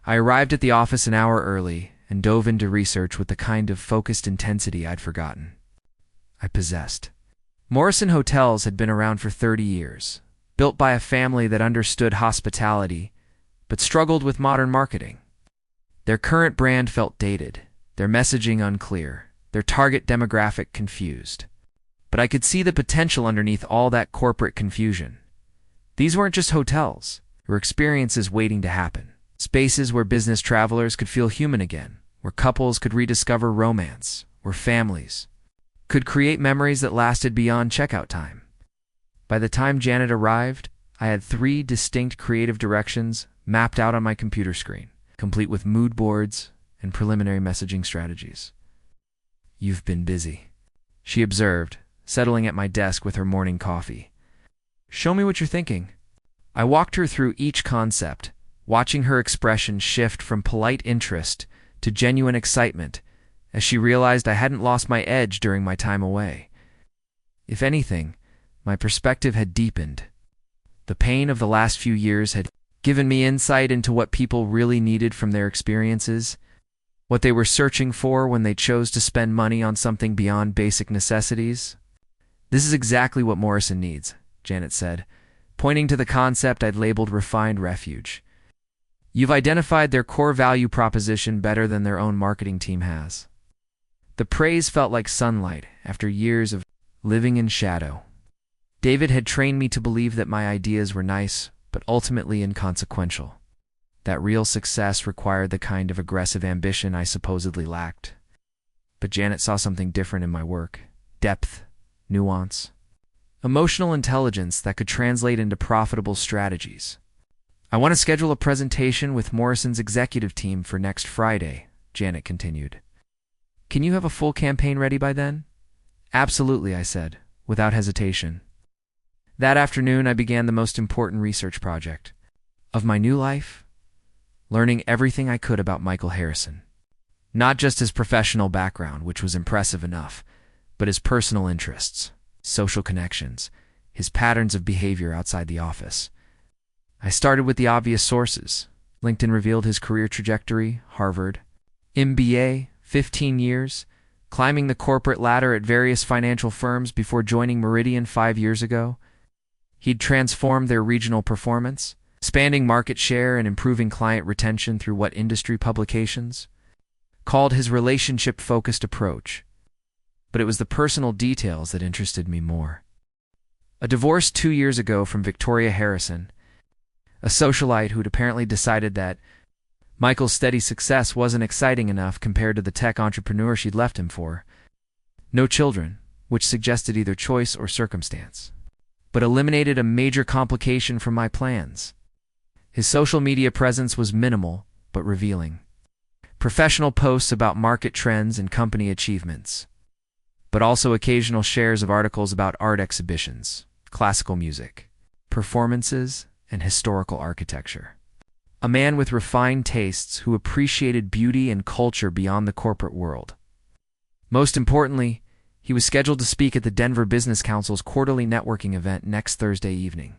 I arrived at the office an hour early and dove into research with the kind of focused intensity I'd forgotten I possessed. Morrison Hotels had been around for 30 years, built by a family that understood hospitality but struggled with modern marketing. Their current brand felt dated, their messaging unclear, their target demographic confused. But I could see the potential underneath all that corporate confusion. These weren't just hotels, they were experiences waiting to happen. Spaces where business travelers could feel human again, where couples could rediscover romance, where families could create memories that lasted beyond checkout time. By the time Janet arrived, I had 3 distinct creative directions mapped out on my computer screen, complete with mood boards and preliminary messaging strategies. "You've been busy," she observed, settling at my desk with her morning coffee. "Show me what you're thinking." I walked her through each concept, watching her expression shift from polite interest to genuine excitement as she realized I hadn't lost my edge during my time away. If anything, my perspective had deepened. The pain of the last few years had given me insight into what people really needed from their experiences, what they were searching for when they chose to spend money on something beyond basic necessities. "This is exactly what Morrison needs," Janet said, pointing to the concept I'd labeled refined refuge. "You've identified their core value proposition better than their own marketing team has." The praise felt like sunlight after years of living in shadow. David had trained me to believe that my ideas were nice, but ultimately inconsequential. That real success required the kind of aggressive ambition I supposedly lacked. But Janet saw something different in my work. Depth, nuance, emotional intelligence that could translate into profitable strategies. "I want to schedule a presentation with Morrison's executive team for next Friday," Janet continued. "Can you have a full campaign ready by then?" "Absolutely," I said, without hesitation. That afternoon, I began the most important research project of my new life, learning everything I could about Michael Harrison. Not just his professional background, which was impressive enough, but his personal interests, social connections, his patterns of behavior outside the office. I started with the obvious sources. LinkedIn revealed his career trajectory: Harvard, MBA, 15 years, climbing the corporate ladder at various financial firms before joining Meridian 5 years ago. He'd transformed their regional performance, expanding market share and improving client retention through what industry publications called his relationship-focused approach. But it was the personal details that interested me more. A divorce 2 years ago from Victoria Harrison, a socialite who'd apparently decided that Michael's steady success wasn't exciting enough compared to the tech entrepreneur she'd left him for. No children, which suggested either choice or circumstance, but eliminated a major complication from my plans. His social media presence was minimal, but revealing. Professional posts about market trends and company achievements, but also occasional shares of articles about art exhibitions, classical music, performances, and historical architecture. A man with refined tastes who appreciated beauty and culture beyond the corporate world. Most importantly, he was scheduled to speak at the Denver Business Council's quarterly networking event next Thursday evening.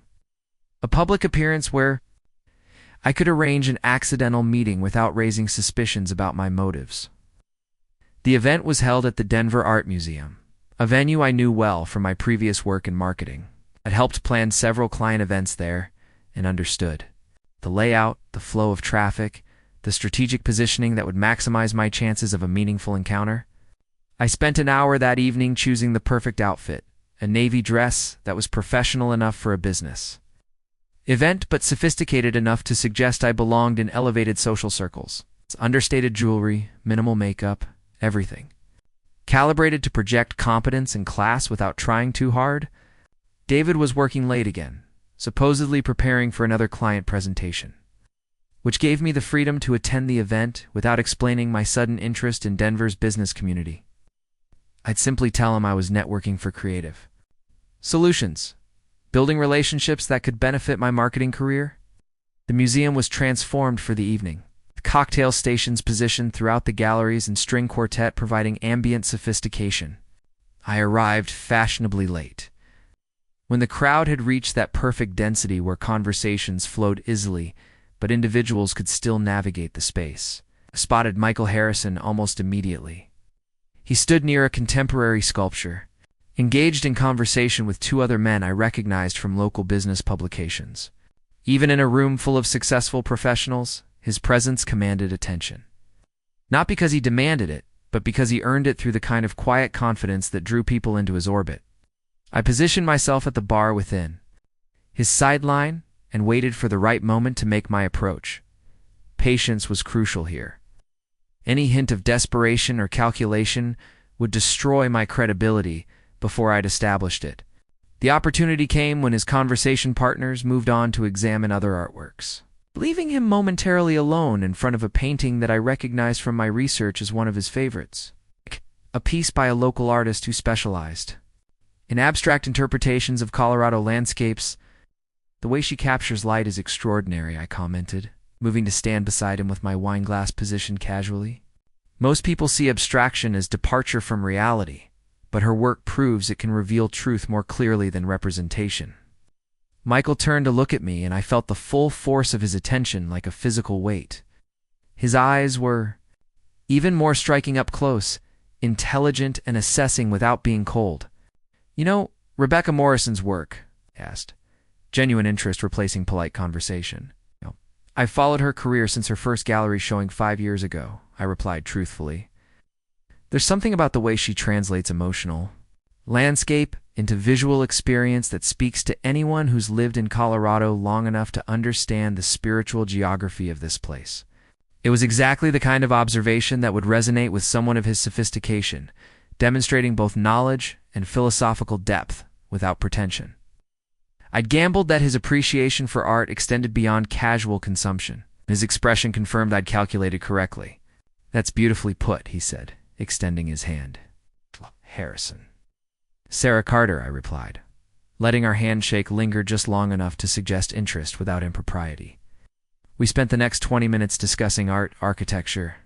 A public appearance where I could arrange an accidental meeting without raising suspicions about my motives. The event was held at the Denver Art Museum, a venue I knew well from my previous work in marketing. I'd helped plan several client events there and understood the layout, the flow of traffic, the strategic positioning that would maximize my chances of a meaningful encounter. I spent an hour that evening choosing the perfect outfit, a navy dress that was professional enough for a business event but sophisticated enough to suggest I belonged in elevated social circles. It's understated jewelry, minimal makeup, everything calibrated to project competence and class without trying too hard. David was working late again, supposedly preparing for another client presentation, which gave me the freedom to attend the event without explaining my sudden interest in Denver's business community. I'd simply tell him I was networking for creative solutions, building relationships that could benefit my marketing career. The museum was transformed for the evening, cocktail stations positioned throughout the galleries and string quartet providing ambient sophistication. I arrived fashionably late, when the crowd had reached that perfect density where conversations flowed easily, but individuals could still navigate the space. I spotted Michael Harrison almost immediately. He stood near a contemporary sculpture, engaged in conversation with two other men I recognized from local business publications. Even in a room full of successful professionals, his presence commanded attention. Not because he demanded it, but because he earned it through the kind of quiet confidence that drew people into his orbit. I positioned myself at the bar within his sideline and waited for the right moment to make my approach. Patience was crucial here. Any hint of desperation or calculation would destroy my credibility before I'd established it. The opportunity came when his conversation partners moved on to examine other artworks, leaving him momentarily alone in front of a painting that I recognized from my research as one of his favorites, a piece by a local artist who specialized in abstract interpretations of Colorado landscapes. "The way she captures light is extraordinary," I commented, moving to stand beside him with my wine glass positioned casually. "Most people see abstraction as departure from reality, but her work proves it can reveal truth more clearly than representation." Michael turned to look at me, and I felt the full force of his attention like a physical weight. His eyes were even more striking up close, intelligent and assessing without being cold. "You know Rebecca Morrison's work?" he asked, genuine interest replacing polite conversation. "I've followed her career since her first gallery showing 5 years ago," I replied truthfully. "There's something about the way she translates emotional landscape into visual experience that speaks to anyone who's lived in Colorado long enough to understand the spiritual geography of this place." It was exactly the kind of observation that would resonate with someone of his sophistication, demonstrating both knowledge and philosophical depth without pretension. I'd gambled that his appreciation for art extended beyond casual consumption. His expression confirmed I'd calculated correctly. "That's beautifully put," he said, extending his hand. "Harrison." "Sarah Carter," I replied, letting our handshake linger just long enough to suggest interest without impropriety. We spent the next 20 minutes discussing art, architecture,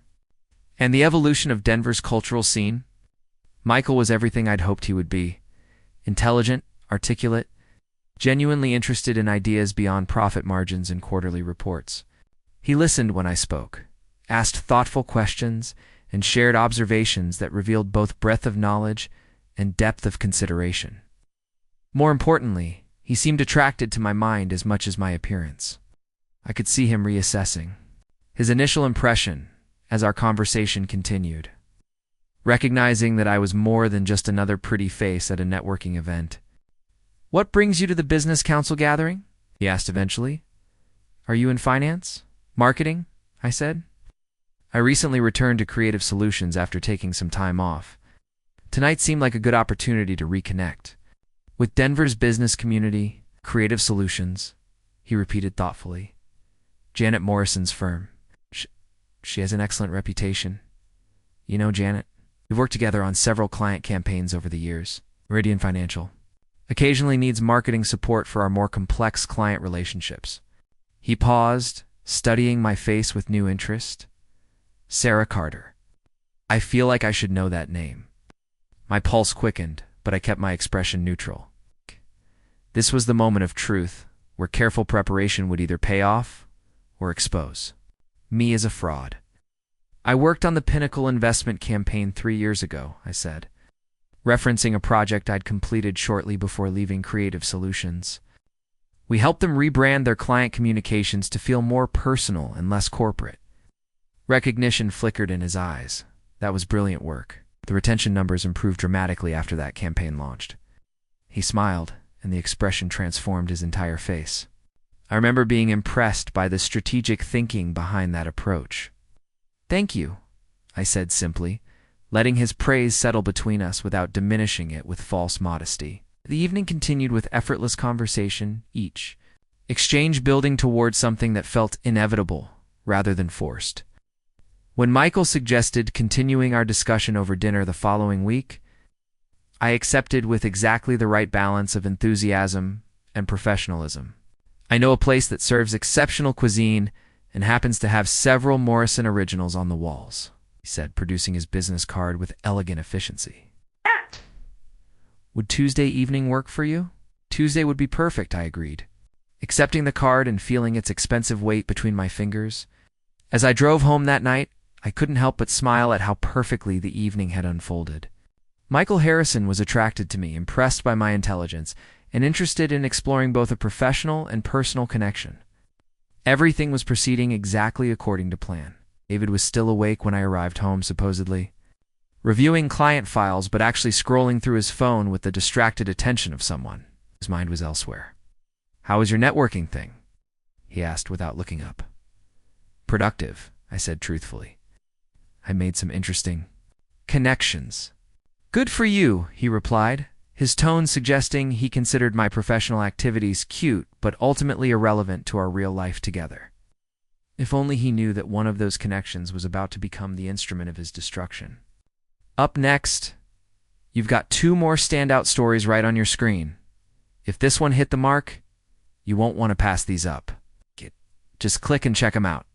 and the evolution of Denver's cultural scene. Michael was everything I'd hoped he would be: intelligent, articulate, genuinely interested in ideas beyond profit margins and quarterly reports. He listened when I spoke, asked thoughtful questions, and shared observations that revealed both breadth of knowledge and depth of consideration. More importantly, he seemed attracted to my mind as much as my appearance. I could see him reassessing his initial impression as our conversation continued. Recognizing that I was more than just another pretty face at a networking event. "What brings you to the business council gathering?" he asked eventually. "Are you in finance? Marketing?" I said. I recently returned to Creative Solutions after taking some time off. Tonight seemed like a good opportunity to reconnect. With Denver's business community, Creative Solutions, he repeated thoughtfully. Janet Morrison's firm. She has an excellent reputation. You know Janet? We've worked together on several client campaigns over the years. Meridian Financial. Occasionally needs marketing support for our more complex client relationships. He paused, studying my face with new interest. Sarah Carter. I feel like I should know that name. My pulse quickened, but I kept my expression neutral. This was the moment of truth, where careful preparation would either pay off or expose me as a fraud. I worked on the Pinnacle investment campaign 3 years ago, I said, referencing a project I'd completed shortly before leaving Creative Solutions. We helped them rebrand their client communications to feel more personal and less corporate. Recognition flickered in his eyes. That was brilliant work. The retention numbers improved dramatically after that campaign launched. He smiled, and the expression transformed his entire face. I remember being impressed by the strategic thinking behind that approach. "Thank you," I said simply, letting his praise settle between us without diminishing it with false modesty. The evening continued with effortless conversation, each exchange building toward something that felt inevitable rather than forced. When Michael suggested continuing our discussion over dinner the following week, I accepted with exactly the right balance of enthusiasm and professionalism. I know a place that serves exceptional cuisine and happens to have several Morrison originals on the walls, he said, producing his business card with elegant efficiency. "Would Tuesday evening work for you?" "Tuesday would be perfect," I agreed, accepting the card and feeling its expensive weight between my fingers. As I drove home that night, I couldn't help but smile at how perfectly the evening had unfolded. Michael Harrison was attracted to me, impressed by my intelligence, and interested in exploring both a professional and personal connection. Everything was proceeding exactly according to plan. David was still awake when I arrived home, supposedly, reviewing client files but actually scrolling through his phone with the distracted attention of someone. His mind was elsewhere. "How was your networking thing?" he asked without looking up. "Productive," I said truthfully. "I made some interesting connections." "Good for you," he replied, his tone suggesting he considered my professional activities cute but ultimately irrelevant to our real life together. If only he knew that one of those connections was about to become the instrument of his destruction. Up next, you've got 2 more standout stories right on your screen. If this one hit the mark, you won't want to pass these up. Just click and check them out.